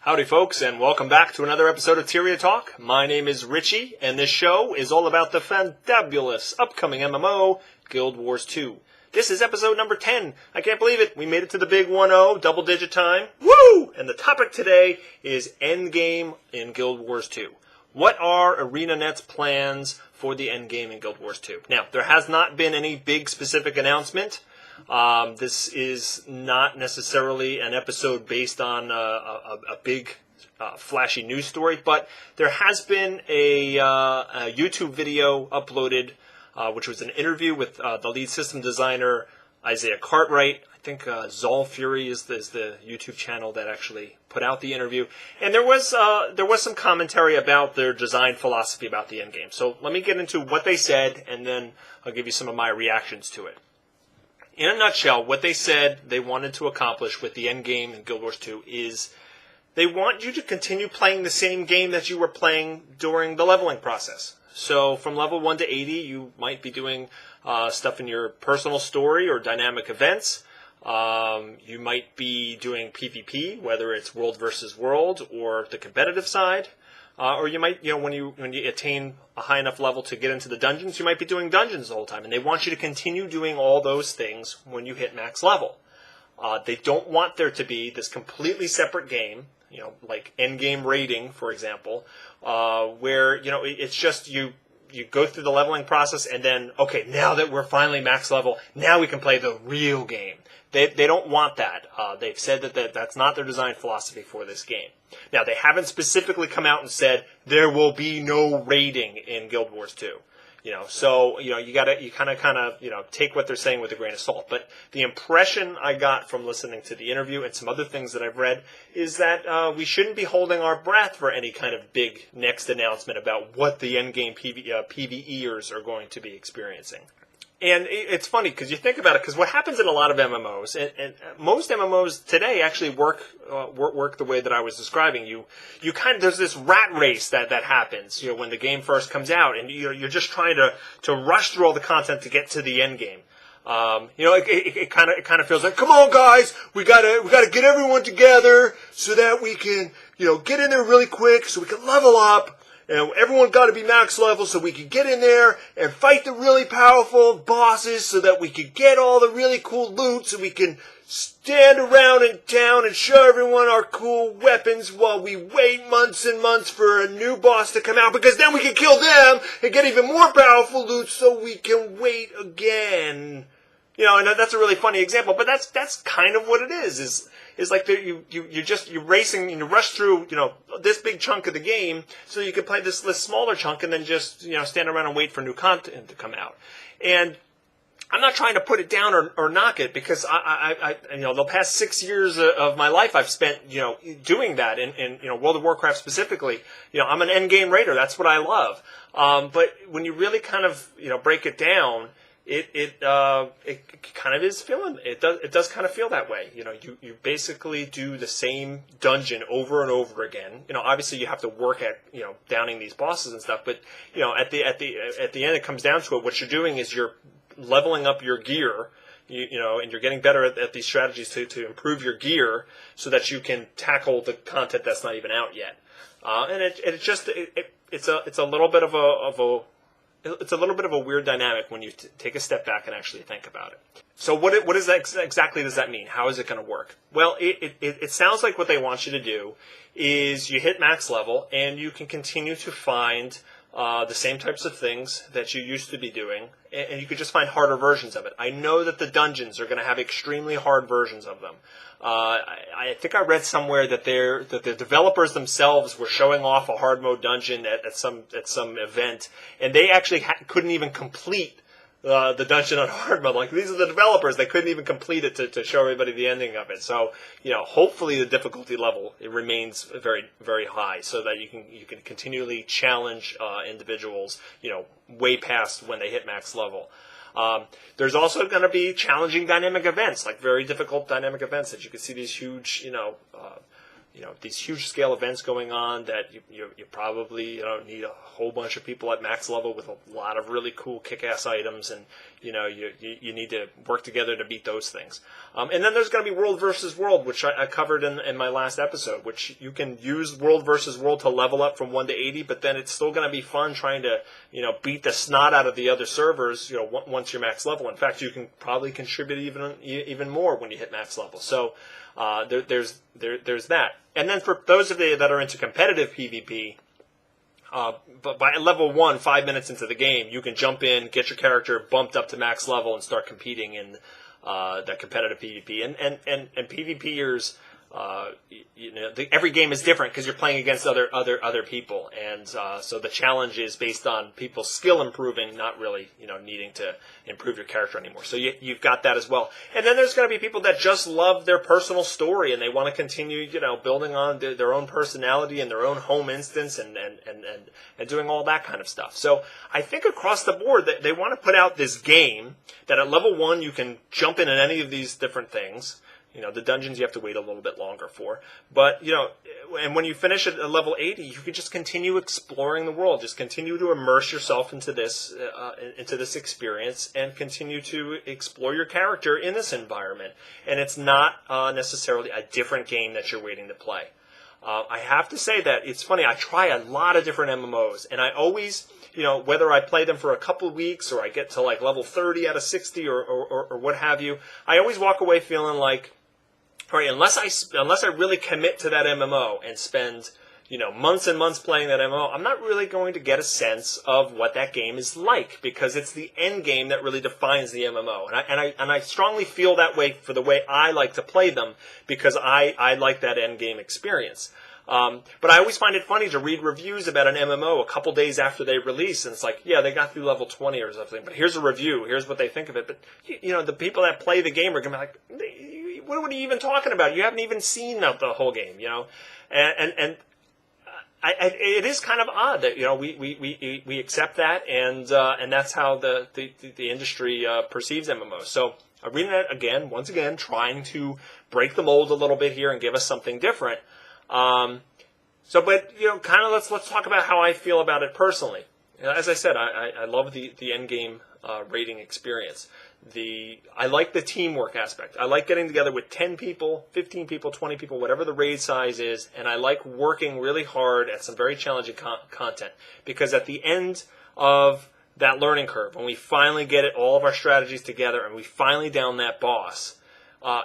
Howdy folks, and welcome back to another episode of Tyria Talk. My name is Richie, and this show is all about the fantabulous upcoming MMO, Guild Wars 2. This is episode number 10. I can't believe it. We made it to the big 1-0, double-digit time. Woo! And the topic today is Endgame in Guild Wars 2. What are ArenaNet's plans for the Endgame in Guild Wars 2? Now, there has not been any big specific announcement. This is not necessarily an episode based on a big flashy news story, but there has been a YouTube video uploaded, which was an interview with the lead system designer, Isaiah Cartwright. I think Zol Fury is the YouTube channel that actually put out the interview. And there was some commentary about their design philosophy about the endgame. So let me get into what they said, and then I'll give you some of my reactions to it. In a nutshell, what they said they wanted to accomplish with the endgame in Guild Wars 2 is they want you to continue playing the same game that you were playing during the leveling process. So from level 1 to 80, you might be doing stuff in your personal story or dynamic events. You might be doing PvP, whether it's world versus world or the competitive side. Or you might, when you attain a high enough level to get into the dungeons, you might be doing dungeons the whole time. And they want you to continue doing all those things when you hit max level. They don't want there to be this completely separate game, like endgame raiding, for example, where, it's just you go through the leveling process and then, okay, now that we're finally max level, now we can play the real game. They don't want that. They've said that that's not their design philosophy for this game. Now, they haven't specifically come out and said there will be no raiding in Guild Wars 2. So you kind of take what they're saying with a grain of salt. But the impression I got from listening to the interview and some other things that I've read is that we shouldn't be holding our breath for any kind of big next announcement about what the endgame PvEers are going to be experiencing. And it's funny because you think about it, because what happens in a lot of MMOs, and most MMOs today actually work the way that I was describing. You there's this rat race that happens, when the game first comes out, and you're just trying to rush through all the content to get to the end game. It kind of feels like, come on guys, we gotta get everyone together so that we can get in there really quick so we can level up. And everyone got to be max level so we could get in there and fight the really powerful bosses so that we could get all the really cool loot so we can stand around in town and show everyone our cool weapons while we wait months and months for a new boss to come out, because then we can kill them and get even more powerful loot so we can wait again. And that's a really funny example, but that's kind of what it is like you racing and you rush through this big chunk of the game so you can play this smaller chunk and then just stand around and wait for new content to come out. And I'm not trying to put it down or knock it, because I the past 6 years of my life I've spent doing that in World of Warcraft specifically. I'm an endgame raider. That's what I love. But when you really kind of break it down, it kind of is feeling it does kind of feel that way. You basically do the same dungeon over and over again. Obviously you have to work at downing these bosses and stuff, but at the end it comes down to it. What you're doing is you're leveling up your gear, and you're getting better at these strategies to improve your gear so that you can tackle the content that's not even out yet. And it's a little bit of a weird dynamic when you take a step back and actually think about it. So what exactly does that mean? How is it going to work? Well, it sounds like what they want you to do is you hit max level and you can continue to find the same types of things that you used to be doing, and you could just find harder versions of it. I know that the dungeons are going to have extremely hard versions of them. I think I read somewhere that the developers themselves were showing off a hard mode dungeon at some event, and they actually couldn't even complete the dungeon on hard mode. Like, these are the developers; they couldn't even complete it to show everybody the ending of it. So, hopefully the difficulty level remains very, very high, so that you can continually challenge individuals, way past when they hit max level. There's also going to be challenging dynamic events, like very difficult dynamic events that you can see these huge, these huge scale events going on that you probably need a whole bunch of people at max level with a lot of really cool kick-ass items, and you need to work together to beat those things. And then there's going to be World versus World, which I covered in my last episode, which you can use World versus World to level up from 1 to 80, but then it's still going to be fun trying to beat the snot out of the other servers once you're max level. In fact, you can probably contribute even more when you hit max level. So there's that. And then for those of you that are into competitive PvP, but by level 1, 5 minutes into the game, you can jump in, get your character bumped up to max level, and start competing in that competitive PvP. And PvPers, every game is different because you're playing against other people, and so the challenge is based on people's skill improving, not really needing to improve your character anymore. So you've got that as well. And then there's going to be people that just love their personal story and they want to continue building on their own personality and their own home instance and doing all that kind of stuff. So I think across the board that they want to put out this game that at level 1 you can jump in any of these different things. The dungeons you have to wait a little bit longer for. But, and when you finish at level 80, you can just continue exploring the world. Just continue to immerse yourself into this experience and continue to explore your character in this environment. And it's not necessarily a different game that you're waiting to play. I have to say that it's funny. I try a lot of different MMOs, and I always, whether I play them for a couple of weeks or I get to like level 30 out of 60 or what have you, I always walk away feeling like, all right, unless I really commit to that MMO and spend months and months playing that MMO, I'm not really going to get a sense of what that game is like, because it's the end game that really defines the MMO. And I strongly feel that way for the way I like to play them, because I like that end game experience. But I always find it funny to read reviews about an MMO a couple days after they release, and it's like, yeah, they got through level 20 or something, but here's a review, here's what they think of it. But the people that play the game are going to be like, what are you even talking about? You haven't even seen the whole game, and it is kind of odd that we accept that, and that's how the industry perceives MMOs. So ArenaNet once again trying to break the mold a little bit here and give us something different. But let's talk about how I feel about it personally. As I said, I love the endgame rating experience. I like the teamwork aspect. I like getting together with 10 people, 15 people, 20 people, whatever the raid size is, and I like working really hard at some very challenging content, because at the end of that learning curve, when we finally get all of our strategies together and we finally down that boss,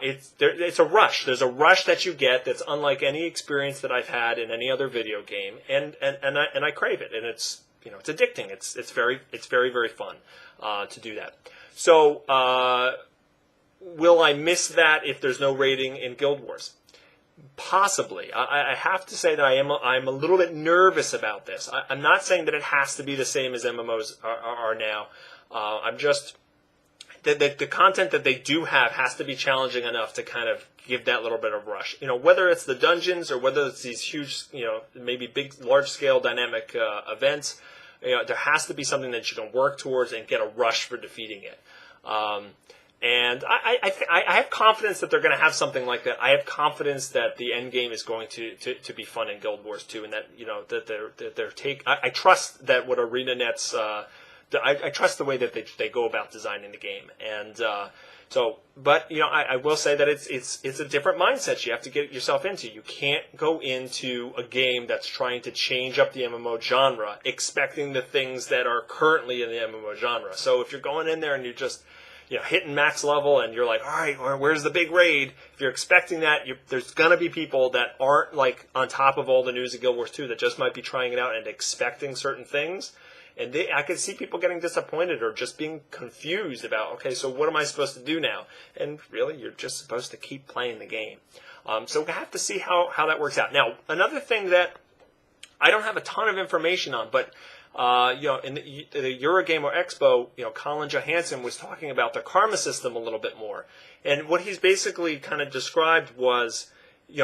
it's a rush. There's a rush that you get that's unlike any experience that I've had in any other video game, and I crave it, and it's addicting. It's very very fun to do that. So will I miss that if there's no rating in Guild Wars? Possibly. I have to say that I'm a little bit nervous about this. I'm not saying that it has to be the same as MMOs are now. I'm just the content that they do have has to be challenging enough to kind of give that little bit of rush. Whether it's the dungeons or whether it's these huge, maybe big, large-scale dynamic events, there has to be something that you can work towards and get a rush for defeating it. And I have confidence that they're going to have something like that. I have confidence that the end game is going to be fun in Guild Wars 2, and that that their take. I trust that what ArenaNet's. I trust the way that they go about designing the game, and but I will say that it's a different mindset you have to get yourself into. You can't go into a game that's trying to change up the MMO genre expecting the things that are currently in the MMO genre. So if you're going in there and you're just hitting max level and you're like, all right, where's the big raid? If you're expecting that, there's going to be people that aren't like on top of all the news of Guild Wars 2 that just might be trying it out and expecting certain things. And I could see people getting disappointed or just being confused about, okay, so what am I supposed to do now? And really, you're just supposed to keep playing the game. So we have to see how that works out. Now, another thing that I don't have a ton of information on, but in the Eurogamer Expo, Colin Johansson was talking about the karma system a little bit more. And what he's basically kind of described was,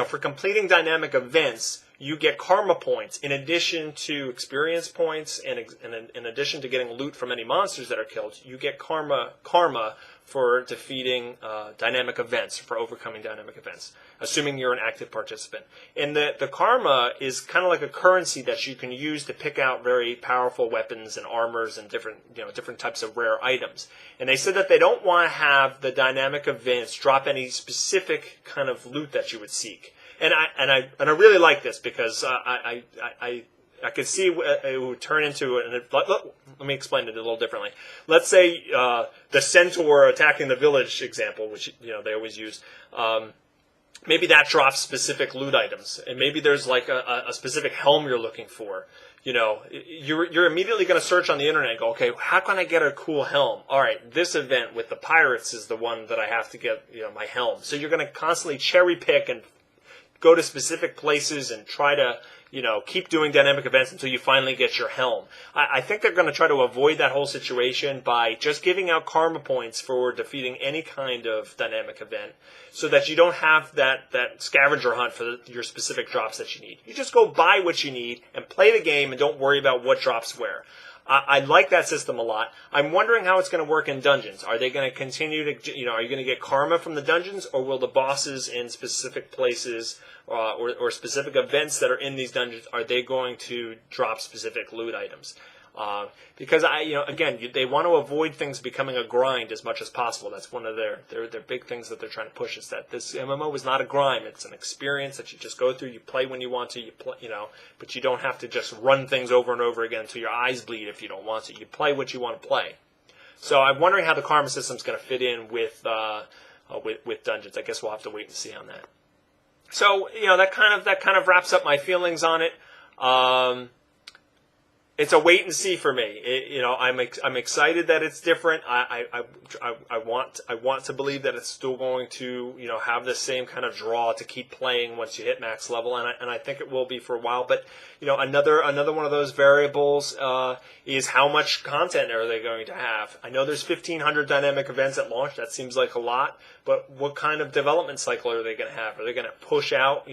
for completing dynamic events, you get karma points in addition to experience points, and in addition to getting loot from any monsters that are killed, you get karma for defeating dynamic events, for overcoming dynamic events, assuming you're an active participant. And the karma is kind of like a currency that you can use to pick out very powerful weapons and armors and different types of rare items. And they said that they don't want to have the dynamic events drop any specific kind of loot that you would seek. And I really like this because I could see it would turn into let me explain it a little differently. Let's say the centaur attacking the village example, which they always use. Maybe that drops specific loot items, and maybe there's like a specific helm you're looking for. You're immediately going to search on the internet and go, okay, how can I get a cool helm? All right, this event with the pirates is the one that I have to get my helm. So you're going to constantly cherry pick and go to specific places and try to keep doing dynamic events until you finally get your helm. I think they're going to try to avoid that whole situation by just giving out karma points for defeating any kind of dynamic event so that you don't have that scavenger hunt for your specific drops that you need. You just go buy what you need and play the game and don't worry about what drops where. I like that system a lot. I'm wondering how it's going to work in dungeons. Are they going to continue to, are you going to get karma from the dungeons, or will the bosses in specific places or specific events that are in these dungeons, are they going to drop specific loot items? Because they want to avoid things becoming a grind as much as possible. That's one of their big things that they're trying to push, is that this MMO is not a grind. It's an experience that you just go through. You play when you want to. But you don't have to just run things over and over again until your eyes bleed if you don't want to. You play what you want to play. So I'm wondering how the karma system is going to fit in with dungeons. I guess we'll have to wait and see on that. So that kind of wraps up my feelings on it. It's a wait and see for me. I'm excited that it's different. I want to believe that it's still going to have the same kind of draw to keep playing once you hit max level, and I think it will be for a while. But another one of those variables is how much content are they going to have. I know there's 1,500 dynamic events at launch. That seems like a lot, but what kind of development cycle are they going to have? Are they going to push out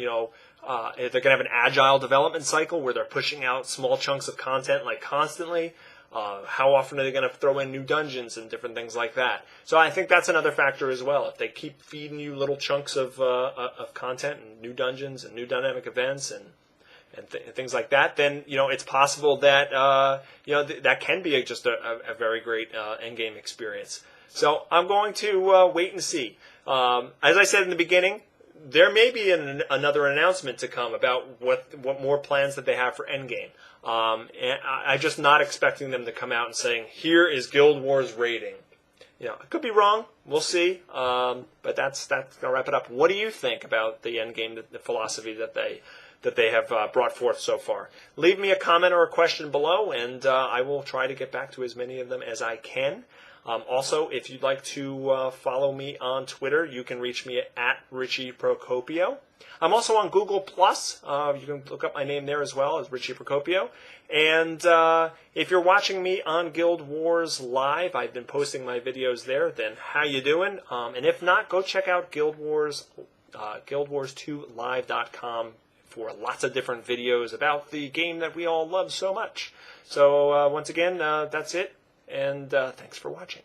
they're going to have an agile development cycle where they're pushing out small chunks of content like constantly? How often are they going to throw in new dungeons and different things like that? So I think that's another factor as well. If they keep feeding you little chunks of content and new dungeons and new dynamic events and things like that, then it's possible that that can be just a very great endgame experience. So I'm going to wait and see. As I said in the beginning, there may be another announcement to come about what more plans that they have for Endgame. And I'm just not expecting them to come out and saying, here is Guild Wars rating. I could be wrong. We'll see. But that's going to wrap it up. What do you think about the Endgame, the philosophy that they have brought forth so far? Leave me a comment or a question below, and I will try to get back to as many of them as I can. Also, if you'd like to follow me on Twitter, you can reach me at Richie Procopio. I'm also on Google+. You can look up my name there as well as Richie Procopio. And if you're watching me on Guild Wars Live, I've been posting my videos there, then how you doing? And if not, go check out Guild Wars, guildwars2live.com for lots of different videos about the game that we all love so much. So once again, that's it. And thanks for watching.